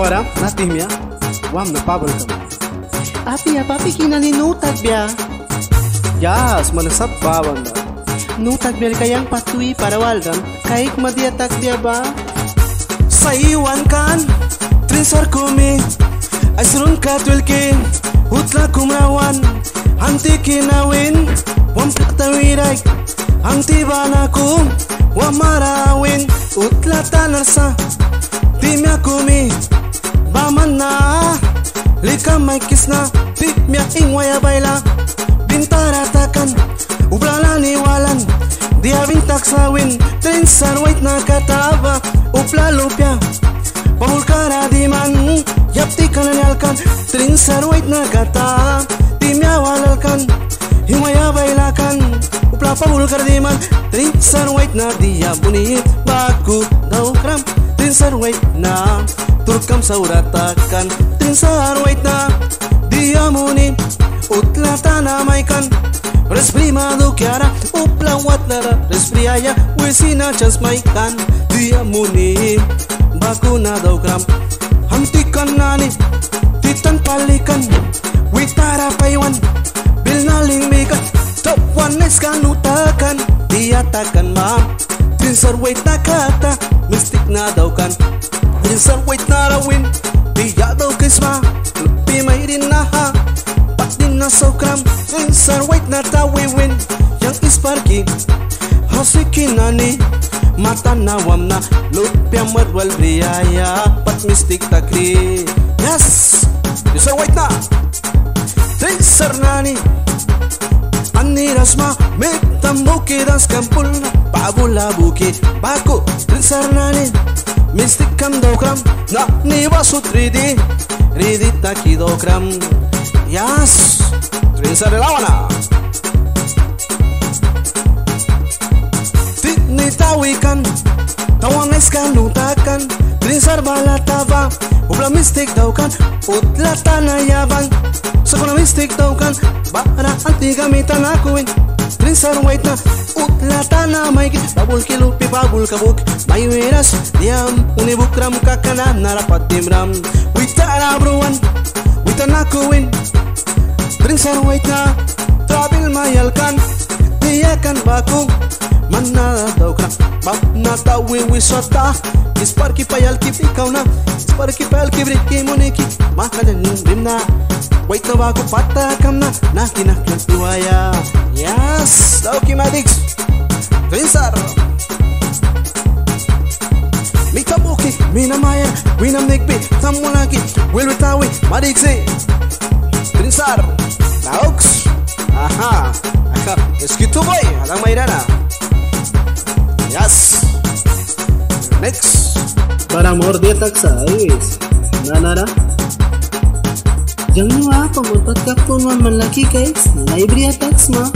Agora, na timia, wam na pabalkam. Api apa api kinalinutag biya. Yas, manasap babanda. Nutag biya kayang patui para walram. Kaik madiatak biya ba? Sa iwan kan, trinsar kumi. Asrun katwilki, hutla kumrawan. Hanti kinawin, wam katawiray. Ang tibanaku, wam marawin. Utla tanarsa, timya kumi. Baman na, lika may kisna. Tipmya ingwaya bayla. Bintaratakan, ublala niwalan. Dia bintak sawin, trinsar wait na kataba. Upla lupya, pamulkara di man. Yapti kananyalkan, trinsar wait na kata. Timya walalkan, himaya baylakan. Upla pamulkara di man. Trinsar wait na dia bunyi. Baku daw kram, trinsar wait na. Turkam sauratakan, trinsar wait na. Dia muni, utla tanamaikan. Respri madu kiara, upla watlara. Respri aya, wisina chas maikan. Dia muni, baku na daw kram. Hantikan nani, titan palikan. Witara paywan, bilnaling mikan. Tapan eskan utakan, dia takkan ma. Trinsar wait na kata, mistik na daw kan. Trinsar wait na rawin, dia daw kisma. Lupi may rin na ha, patin na sokram. Trinsar wait na tawiwin, yang isparki. Hasikin nani, mata nawam na. Lupya madwal briyaya, pat mistik takri. Yes, trinsar wait na. Trinsar nani, ani rasma, metamuki das kampul na. Pabula buki, baku, trinsar nani. Mistik kam dokram, na niwa sutridi. Ridi taki dokram. Yes, trinsar lawana. Titni tawikan, tawang eskan nutakan. Trinsar balatava, upla mistik daw kan. Utla tanayabang, sa kuna mistik daw kan. Bara anti gamitan akuin. Trinsar wait na, utla tanamay kit. Babul kilupi, babul kabuk. May wiras, diam, unibukram kakanan. Narapat timram, witara bruwan. Wita nakuin. Trinsar wait na, trabil mayalkan. Tiyakan baku, manada daw ka. Bab na tawi wisota. Isparki payal kip ikaw na. Isparki payal kibriki muniki. Makalanin rin na. Wait na bago patakam na. Nakinakyan iwaya. Yes, daw kimadiks. Trinsar. Mitabuki, minamaya, winamnikbi. Tamunaki, wilwitawi, madiksi. Trinsar. Nauks. Aha. Eskito boy, alang mayrana. Yes. Next. Para amor dia taksa, ayos. Nanara. Jangan lupa pemutat kakun man laki guys. Naibriya taks ma.